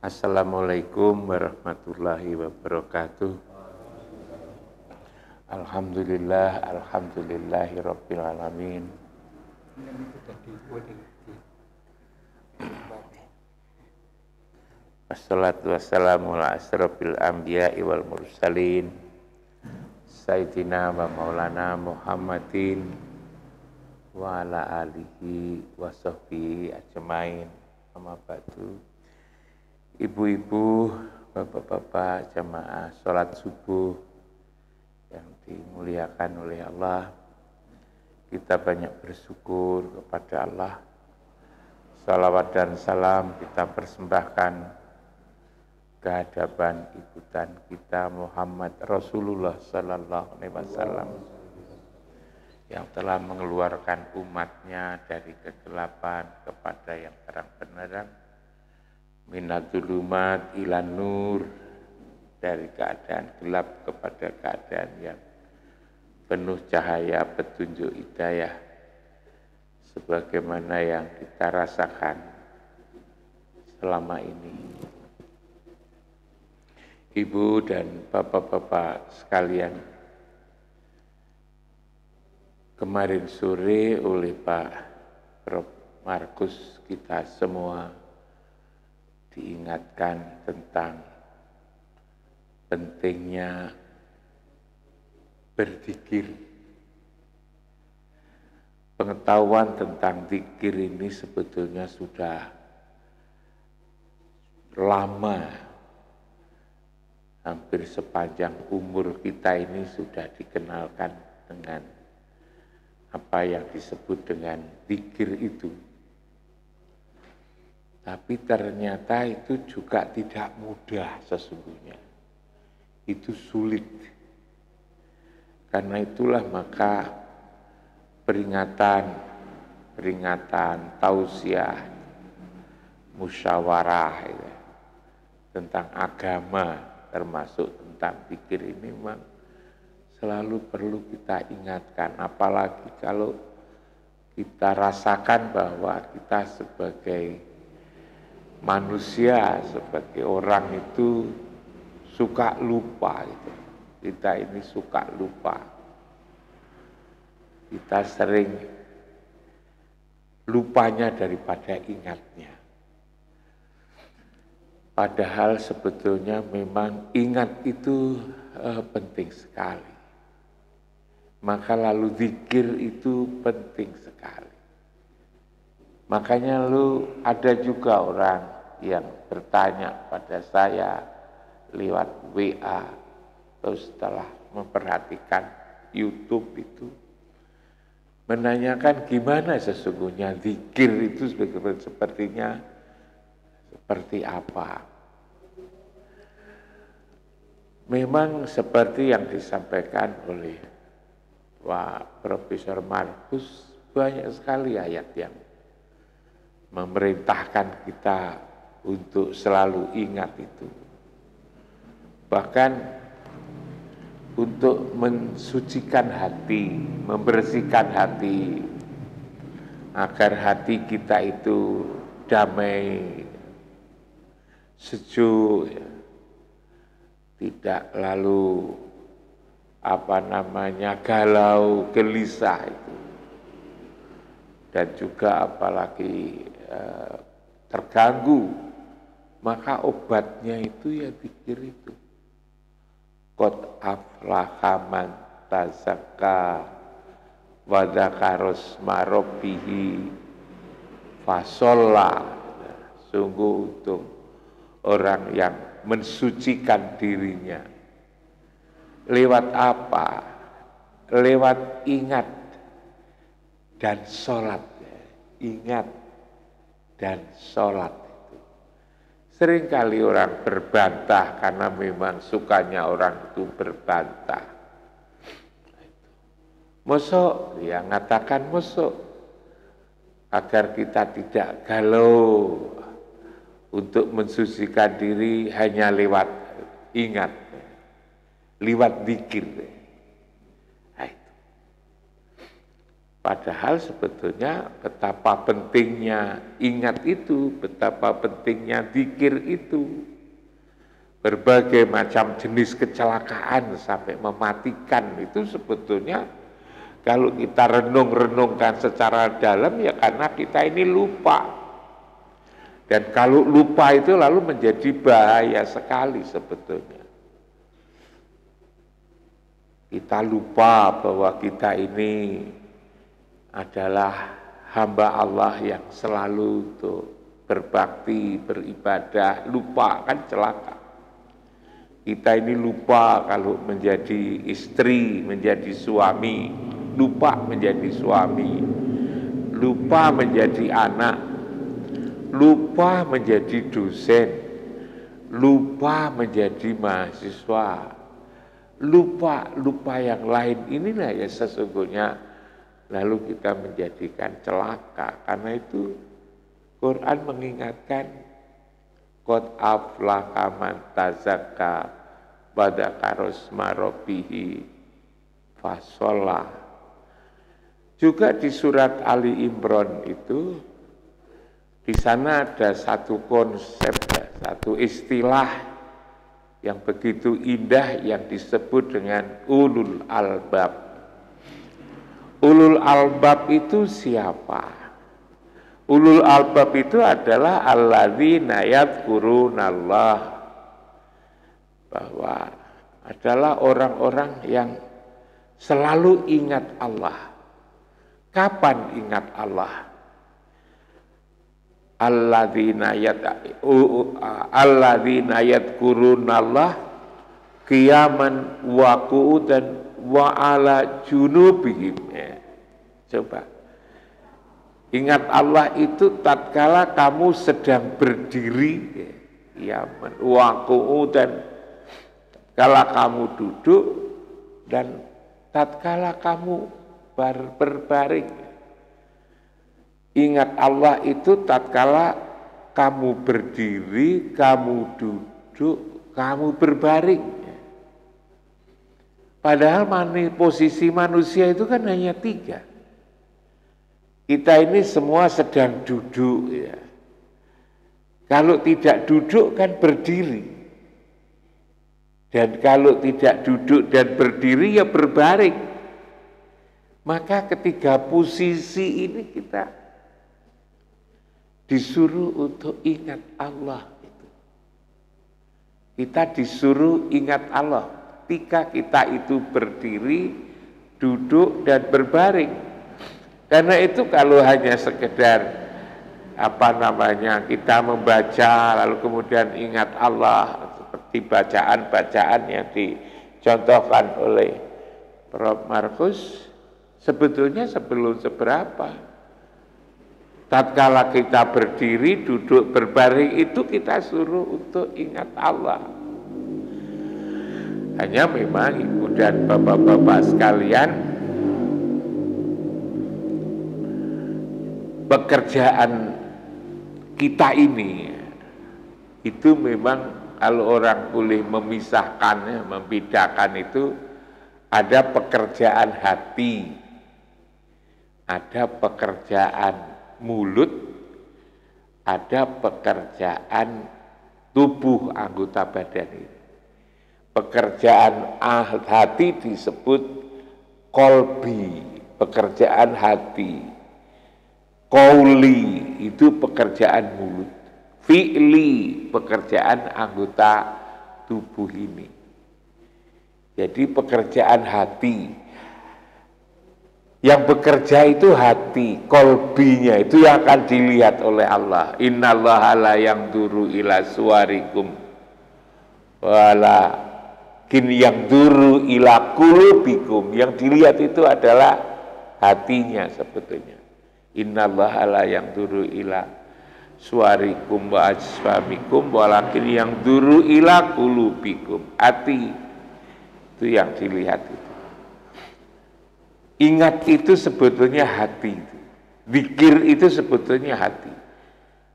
Assalamualaikum warahmatullahi wabarakatuh. Alhamdulillahi rabbil alamin. Wassalatu wassalamu ala asrofil anbiya'i wal mursalin Sayyidina wa maulana Muhammadin wa ala alihi wa sahbihi ajmain. Amma ba'du. Ibu-ibu, bapak-bapak, jamaah sholat subuh yang dimuliakan oleh Allah, kita banyak bersyukur kepada Allah. Salawat dan salam kita persembahkan ke hadapan ikutan kita Muhammad Rasulullah Sallallahu Alaihi Wasallam yang telah mengeluarkan umatnya dari kegelapan kepada yang terang benderang, minadzulumat ilan nur, dari keadaan gelap kepada keadaan yang penuh cahaya petunjuk hidayah, sebagaimana yang kita rasakan selama ini. Ibu dan bapak-bapak sekalian, kemarin sore oleh Pak Prof. Markus kita semua diingatkan tentang pentingnya berzikir. Pengetahuan tentang zikir ini sebetulnya sudah lama, hampir sepanjang umur kita ini sudah dikenalkan dengan apa yang disebut dengan zikir itu. Tapi ternyata itu juga tidak mudah sesungguhnya. Itu sulit. Karena itulah maka peringatan, tausiah, musyawarah ya, tentang agama termasuk tentang zikir ini memang selalu perlu kita ingatkan. Apalagi kalau kita rasakan bahwa kita sebagai manusia, sebagai orang itu suka lupa gitu. Kita ini suka lupa. Kita sering lupanya daripada ingatnya. Padahal sebetulnya memang ingat itu penting sekali. Maka lalu zikir itu penting sekali. Makanya ada juga orang yang bertanya pada saya lewat WA atau setelah memperhatikan YouTube itu, menanyakan gimana sesungguhnya zikir itu sepertinya seperti apa. Memang seperti yang disampaikan oleh Pak Profesor Markus, banyak sekali ayat yang memerintahkan kita untuk selalu ingat itu. Bahkan untuk mensucikan hati, membersihkan hati, agar hati kita itu damai, sejuk, tidak lalu galau, gelisah itu. Dan juga apalagi terganggu, maka obatnya itu ya zikir itu. Qad aflaha man tazakka wa dzakara isma rabbih fasholla. Sungguh untung orang yang mensucikan dirinya. Lewat apa? Lewat ingat dan sholat. Ingat dan sholat itu. Seringkali orang berbantah karena memang sukanya orang itu berbantah. Mosok, dia mengatakan mosok, agar kita tidak galau untuk mensucikan diri hanya lewat ingat, lewat zikir. Padahal sebetulnya betapa pentingnya ingat itu, betapa pentingnya zikir itu. Berbagai macam jenis kecelakaan sampai mematikan itu sebetulnya kalau kita renung-renungkan secara dalam ya karena kita ini lupa. Dan kalau lupa itu lalu menjadi bahaya sekali sebetulnya. Kita lupa bahwa kita ini adalah hamba Allah yang selalu untuk berbakti, beribadah, lupa kan celaka. Kita ini lupa kalau menjadi istri, menjadi suami, lupa menjadi suami, lupa menjadi anak, lupa menjadi dosen, lupa menjadi mahasiswa, lupa yang lain inilah ya sesungguhnya lalu kita menjadikan celaka. Karena itu Quran mengingatkan qad aflaha man tazakka wa dzakara isma rabbih fasholla. Juga di surat Ali Imran itu di sana ada satu konsep, satu istilah yang begitu indah yang disebut dengan ulul albab. Ulul albab itu siapa? Ulul albab itu adalah alladzina yadhkurunallah, bahwa adalah orang-orang yang selalu ingat Allah. Kapan ingat Allah? Alladzina yadhkurunallah qiyaman wa qu'udan wa ala junubihim. Coba. Ingat Allah itu tatkala kamu sedang berdiri, ya, waku'u dan tatkala kamu duduk dan tatkala kamu berbaring. Ingat Allah itu tatkala kamu berdiri, kamu duduk, kamu berbaring. Padahal posisi manusia itu kan hanya 3. Kita ini semua sedang duduk ya. Kalau tidak duduk kan berdiri. Dan kalau tidak duduk dan berdiri ya berbaring. Maka ketiga posisi ini kita disuruh untuk ingat Allah. Kita disuruh ingat Allah. Ketika kita itu berdiri, duduk dan berbaring. Karena itu kalau hanya sekedar kita membaca lalu kemudian ingat Allah seperti bacaan-bacaan yang dicontohkan oleh Prof. Markus, sebetulnya sebelum seberapa. Tatkala kita berdiri, duduk, berbaring itu kita suruh untuk ingat Allah. Hanya memang ibu dan bapak-bapak sekalian, pekerjaan kita ini itu memang kalau orang boleh memisahkannya, membedakan itu ada pekerjaan hati, ada pekerjaan mulut, ada pekerjaan tubuh anggota badan ini. Pekerjaan hati disebut kolbi, pekerjaan hati. Qauli itu pekerjaan mulut, fi'li pekerjaan anggota tubuh ini. Jadi pekerjaan hati, yang bekerja itu hati, kolbinya itu yang akan dilihat oleh Allah. Innallaha la yanzuru ila suwarikum walakin yanzuru ila qulubikum. Yang dilihat itu adalah hatinya sebetulnya. Innallaha la yanzuru ila suwarikum wa ajsamikum walakin yanzuru ila qulubikum. Hati itu yang dilihat itu. Ingat itu sebetulnya hati itu. Zikir itu sebetulnya hati.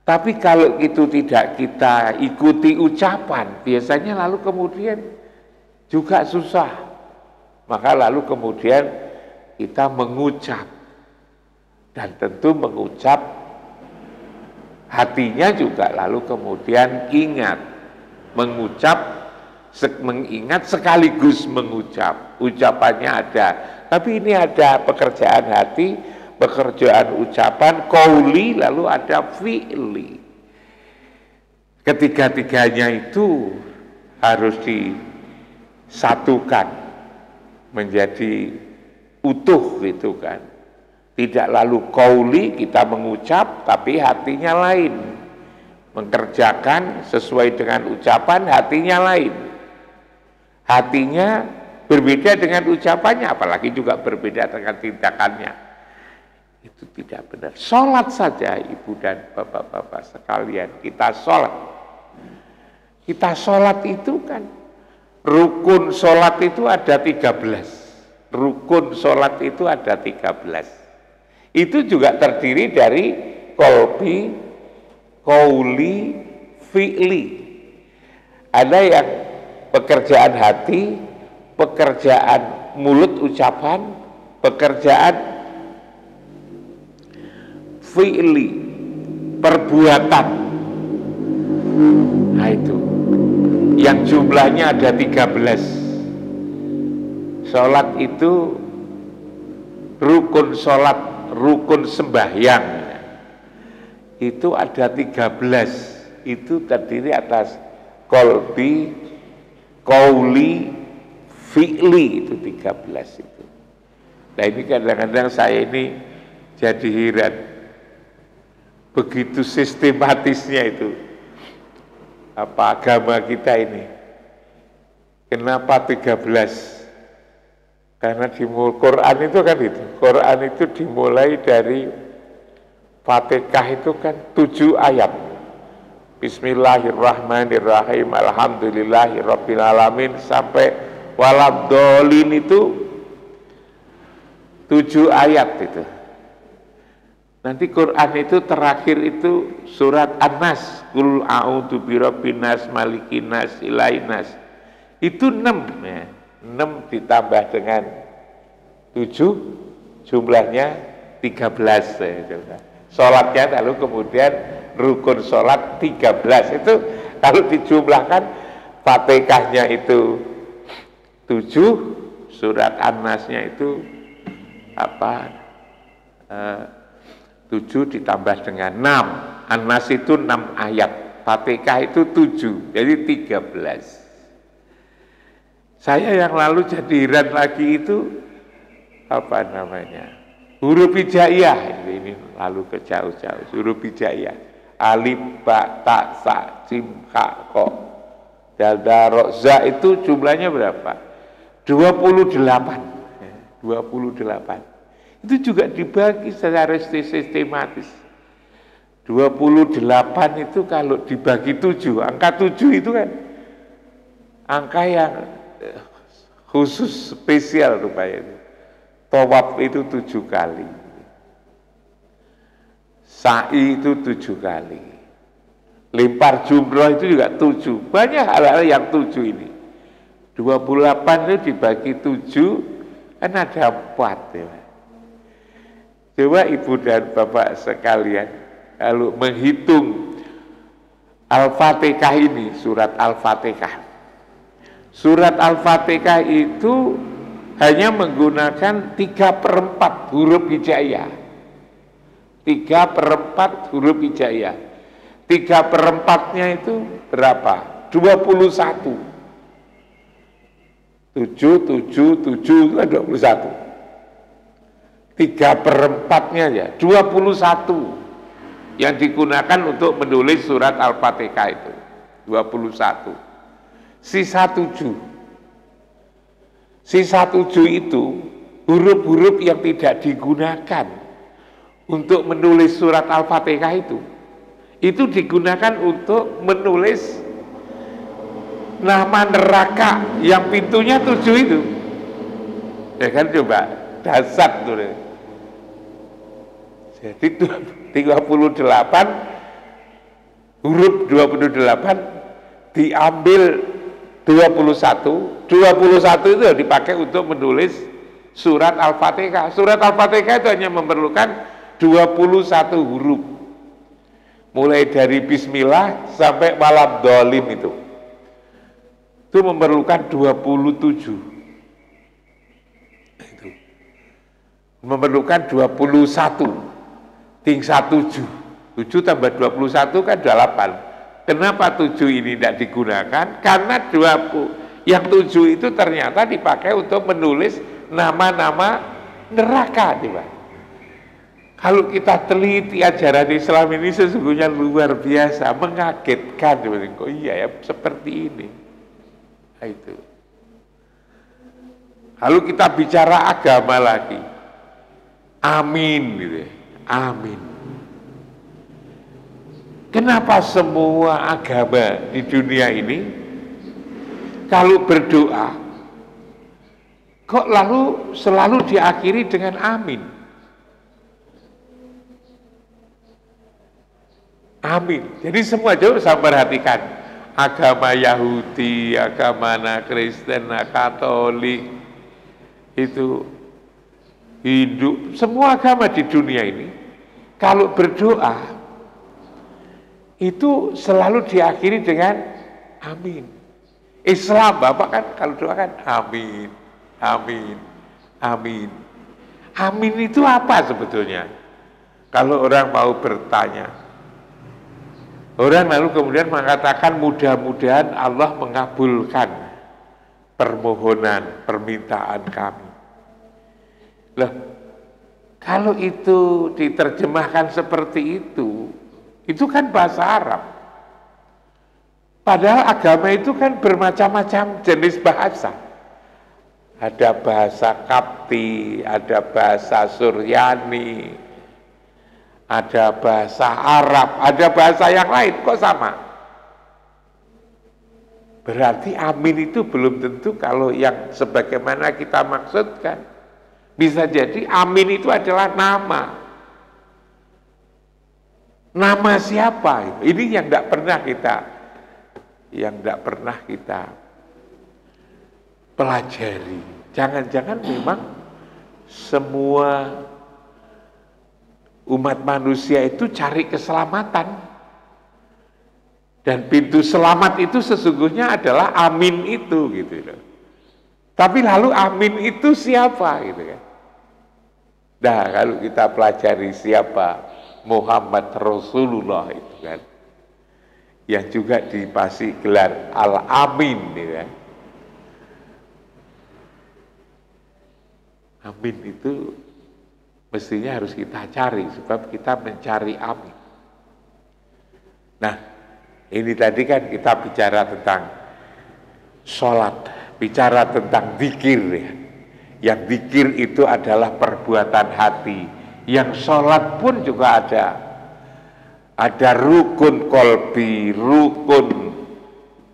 Tapi kalau itu tidak kita ikuti ucapan, biasanya lalu kemudian juga susah. Maka lalu kemudian kita mengucap. Dan tentu mengucap, hatinya juga lalu kemudian ingat, mengucap, mengingat sekaligus mengucap. Ucapannya ada, tapi ini ada pekerjaan hati, pekerjaan ucapan, qauli, lalu ada fi'li. Ketiga-tiganya itu harus disatukan menjadi utuh gitu kan. Tidak lalu qauli, kita mengucap tapi hatinya lain, mengerjakan sesuai dengan ucapan, hatinya lain, hatinya berbeda dengan ucapannya, apalagi juga berbeda dengan tindakannya. Itu tidak benar. Sholat saja ibu dan bapak-bapak sekalian, kita sholat itu kan rukun sholat itu ada 13. Rukun sholat itu ada 13. Itu juga terdiri dari qalbi, qauli, fi'li. Ada yang pekerjaan hati, pekerjaan mulut ucapan, pekerjaan fi'li, perbuatan. Nah itu yang jumlahnya ada 13. Sholat itu rukun sholat, rukun sembahyang itu ada 13. Itu terdiri atas qalbi, qauli, fi'li, itu 13 itu. Nah ini kadang-kadang saya ini jadi heran, begitu sistematisnya itu apa agama kita ini. Kenapa 13? Karena di Quran itu kan itu, Quran itu dimulai dari Fatihah itu kan 7 ayat. Bismillahirrahmanirrahim, alhamdulillahirabbil alamin sampai waladhdallin itu 7 ayat itu. Nanti Quran itu terakhir itu surat An-Nas, qul a'udzu birabbin nas, malikin nas, ilahin nas. Itu 6 ya. 6 ditambah dengan 7 jumlahnya 13 ya. Sholatnya lalu kemudian rukun sholat 13 itu kalau dijumlahkan Fatihahnya itu 7, surat An-Nasnya itu apa 7 ditambah dengan 6. An-Nas itu 6 ayat, Fatihah itu 7, jadi 13. Saya yang lalu jadi heran lagi itu apa namanya, huruf hijaiyah. Ini lalu ke jauh-jauh, huruf hijaiyah, alif, ba, ta, sa, jim, ha, ko, dal, da, ro, za itu jumlahnya berapa? 28. 28. Itu juga dibagi secara sistematis. 28 itu kalau dibagi 7, angka 7 itu kan angka yang khusus spesial rupanya itu. Tawaf itu 7 kali. Sa'i itu 7 kali. Lempar jumroh itu juga 7. Banyak hal-hal yang 7 ini. 28 itu dibagi 7 kan ada 4 ya. Coba ibu dan bapak sekalian kalau menghitung Al-Fatihah ini, surat Al-Fatihah. Surat Al-Fatihah itu hanya menggunakan 3/4 huruf hijaiyah. 3/4 huruf hijaiyah. 3/4-nya itu berapa? 21. 7 itu kan 21. 3/4-nya ya 21 yang digunakan untuk menulis surat Al-Fatihah itu 21. Sisa 7 itu huruf-huruf yang tidak digunakan untuk menulis surat Al-Fatihah itu digunakan untuk menulis nama neraka yang pintunya 7 itu. Ya kan, coba dasar tuh. Jadi 38 huruf 28 diambil 21 itu dipakai untuk menulis surat Al-Fatihah. Surat Al-Fatihah itu hanya memerlukan 21 huruf. Mulai dari bismillah sampai waladhdallin itu memerlukan 27. Itu. Memerlukan 21. Tinggal 7. 7 tambah 21 kan 8. Kenapa 7 ini tidak digunakan? Karena 20. Yang 7 itu ternyata dipakai untuk menulis nama-nama neraka, coba. Kalau kita teliti ajaran Islam ini sesungguhnya luar biasa, mengagetkan. Kok iya ya, seperti ini. Nah, itu. Lalu kita bicara agama lagi. Amin, gitu ya. Amin. Kenapa semua agama di dunia ini kalau berdoa kok lalu selalu diakhiri dengan amin? Amin. Jadi semua jauh saya perhatikan agama Yahudi, agama Kristen, Katolik, itu Hindu, semua agama di dunia ini kalau berdoa itu selalu diakhiri dengan amin. Islam Bapak kan kalau doa kan amin, amin, amin. Amin itu apa sebetulnya? Kalau orang mau bertanya, orang lalu kemudian mengatakan mudah-mudahan Allah mengabulkan permohonan, permintaan kami. Loh, kalau itu diterjemahkan seperti itu kan bahasa Arab. Padahal agama itu kan bermacam-macam jenis bahasa. Ada bahasa Kapti, ada bahasa Suryani, ada bahasa Arab, ada bahasa yang lain, kok sama? Berarti amin itu belum tentu kalau yang sebagaimana kita maksudkan. Bisa jadi amin itu adalah nama. Nama siapa? Ini yang tidak pernah kita pelajari. Jangan-jangan memang semua umat manusia itu cari keselamatan. Dan pintu selamat itu sesungguhnya adalah amin itu, gitu loh. Tapi lalu amin itu siapa, gitu kan? Nah, kalau kita pelajari siapa Muhammad Rasulullah itu kan, yang juga dipasih gelar Al-Amin, gitu kan? Amin itu mestinya harus kita cari, sebab kita mencari amin. Nah, ini tadi kan kita bicara tentang sholat, bicara tentang zikir ya. Yang zikir itu adalah perbuatan hati. Yang sholat pun juga ada. Ada rukun kolbi, rukun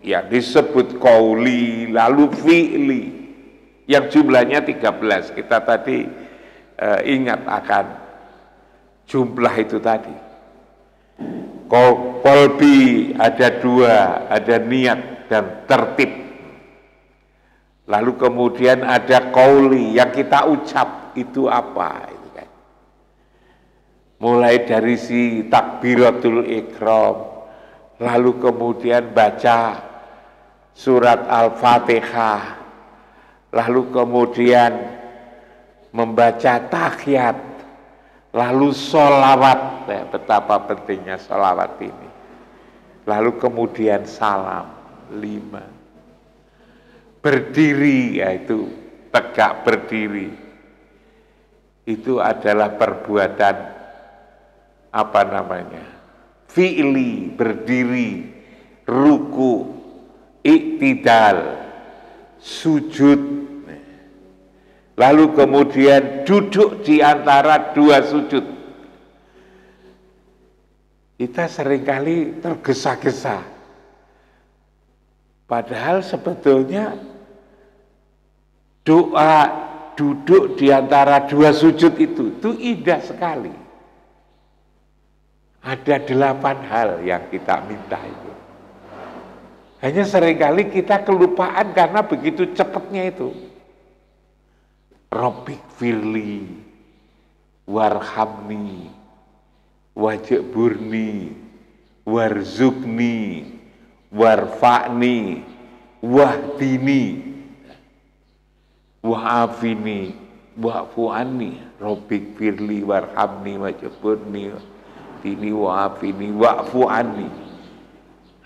ya disebut qauli, lalu fi'li. Yang jumlahnya 13. Kita tadi ingat akan jumlah itu tadi. Kolbi ada 2, ada niat dan tertib. Lalu kemudian ada qauli yang kita ucap, itu apa? Itu kan. Mulai dari si takbiratul ikram, lalu kemudian baca surat Al-Fatihah, lalu kemudian membaca tahiyat, lalu sholawat, betapa pentingnya sholawat ini. Lalu kemudian salam, 5. Berdiri, yaitu tegak berdiri. Itu adalah perbuatan apa namanya? Fi'li, berdiri, ruku, iktidal, sujud. Lalu kemudian duduk di antara 2 sujud. Kita seringkali tergesa-gesa. Padahal sebetulnya doa duduk di antara 2 sujud itu indah sekali. Ada 8 hal yang kita minta itu. Hanya seringkali kita kelupaan karena begitu cepatnya itu. Rabbik firli warhamni wajburni, warzukni, warfa'ni, wahdini, wa'afini, wa'fu'ani, robbik firli, warhamni, wajburni, wahdini, wa'afini, wa'fu'ani.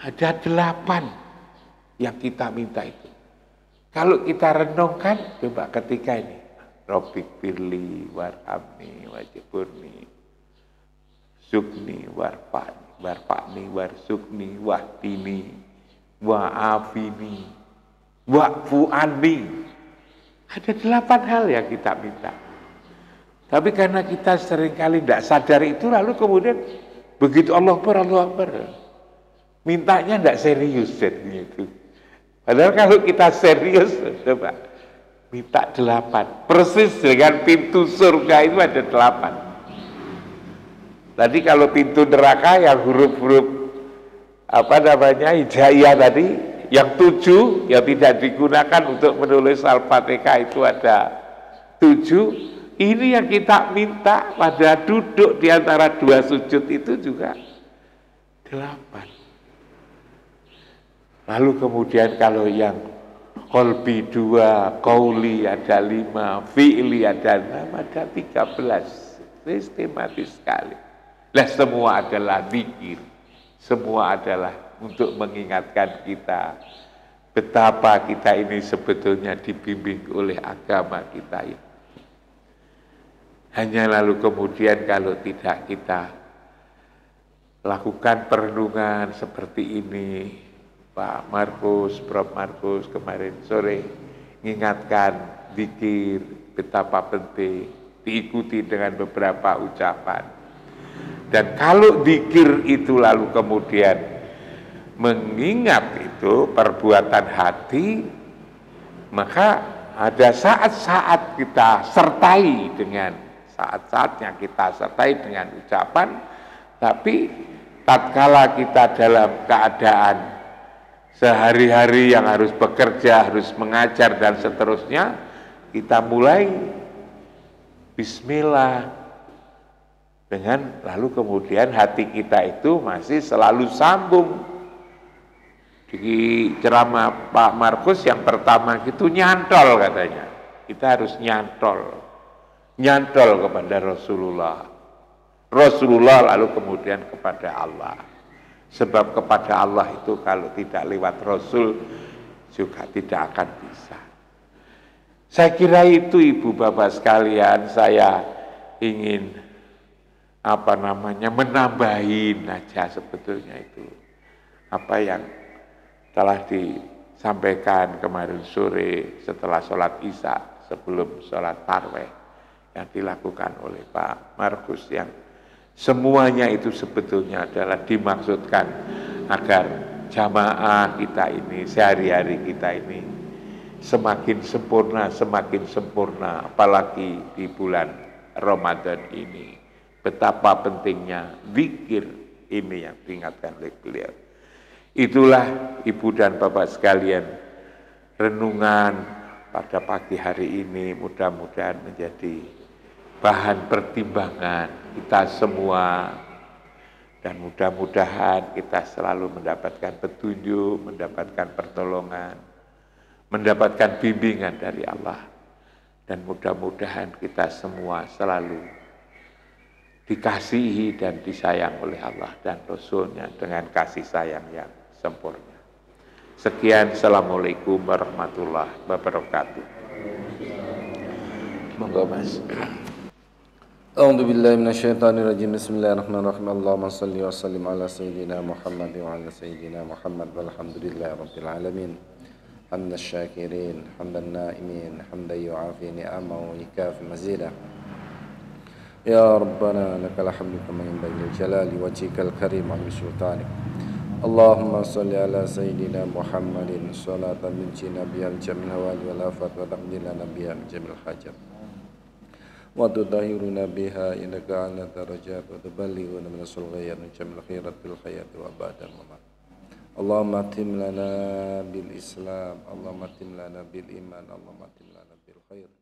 Ada 8 yang kita minta itu. Kalau kita renungkan, coba ketika ini, robbik firli, warhamni, wajburni, sukni, warfa'ni, warsukni, wahdini, wa'afini, wa'fu'ani. Ada 8 hal yang kita minta. Tapi karena kita seringkali tidak sadar itu, lalu kemudian begitu Allah Akbar, mintanya tidak serius gitu. Padahal kalau kita serius, coba minta 8. Persis dengan pintu surga itu ada 8. Tadi kalau pintu neraka yang huruf-huruf hijaiyah tadi, yang 7 yang tidak digunakan untuk menulis Al-Fatihah itu ada 7. Ini yang kita minta pada duduk di antara 2 sujud itu juga 8. Lalu kemudian kalau yang qalbi 2, qauli ada 5, fi'li ada 6, ada 13. Sistematis sekali. Lah semua adalah zikir, semua adalah untuk mengingatkan kita betapa kita ini sebetulnya dibimbing oleh agama kita ini. Hanya lalu kemudian kalau tidak kita lakukan perenungan seperti ini, Pak Markus, Prof Markus kemarin sore mengingatkan zikir betapa penting, diikuti dengan beberapa ucapan. Dan kalau zikir itu lalu kemudian mengingat itu perbuatan hati, maka ada saat-saat kita sertai dengan saat-saatnya kita sertai dengan ucapan, tapi tatkala kita dalam keadaan sehari-hari yang harus bekerja, harus mengajar dan seterusnya, kita mulai bismillah. Dengan lalu kemudian hati kita itu masih selalu sambung. Di ceramah Pak Markus yang pertama itu nyantol katanya. Kita harus nyantol kepada Rasulullah. Rasulullah lalu kemudian kepada Allah. Sebab kepada Allah itu kalau tidak lewat Rasul juga tidak akan bisa. Saya kira itu Ibu Bapak sekalian, saya ingin menambahin aja sebetulnya itu apa yang telah disampaikan kemarin sore setelah sholat isya sebelum sholat tarawih yang dilakukan oleh Pak Markus, yang semuanya itu sebetulnya adalah dimaksudkan agar jamaah kita ini, sehari-hari kita ini semakin sempurna, apalagi di bulan Ramadan ini. Betapa pentingnya zikir ini yang diingatkan oleh beliau. Itulah Ibu dan Bapak sekalian, renungan pada pagi hari ini mudah-mudahan menjadi bahan pertimbangan kita semua, dan mudah-mudahan kita selalu mendapatkan petunjuk, mendapatkan pertolongan, mendapatkan bimbingan dari Allah, dan mudah-mudahan kita semua selalu dikasihi dan disayang oleh Allah dan Rasul-Nya dengan kasih sayang yang sempurna. Sekian, Assalamualaikum warahmatullahi wabarakatuh. Monggo Mas. A'udzu billahi minasyaitonir rajim. Bismillahirrahmanirrahim. Allahumma shalli wa sallim ala sayyidina Muhammad wa ala sayyidina Muhammad walhamdulillahirabbil alamin. Hamdan syakirin, hamdan naimin, hamdan yu'afi ni'amahu wa yukafi mazidah. Ya Rabbana lakal hamdu kama yanbaghi li jalali wajhikal karim wa sultanik. Allahumma salli ala sayyidina Muhammadin salatan min jinabiyal jamil hawali wal afat wa taqdilana biha min jamil hajat wa tudahiruna biha innaka ala darajat wa tuballighuna min as-sulghayat min jamil khairatil hayati wa ba'dal mamat. Allahumma tim lana bil Islam, Allahumma tim lana bil iman, Allahumma tim lana bil khair.